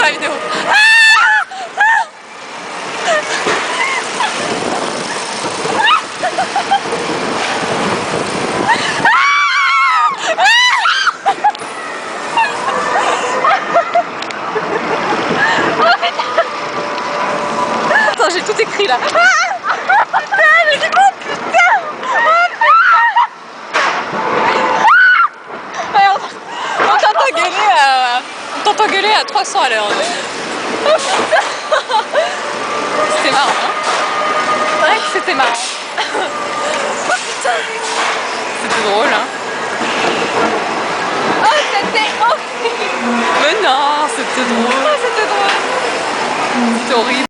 sur la vidéo. Attends, j'ai tout écrit là. Mais du coup, putain. Ouais, on t'entend gueuler à 300 à l'heure. C'était marrant, hein? Ouais, c'était marrant. Oh putain. C'était drôle, hein? Oh, c'était horrible. Mais non, c'était drôle. Oh, c'était drôle. C'était horrible.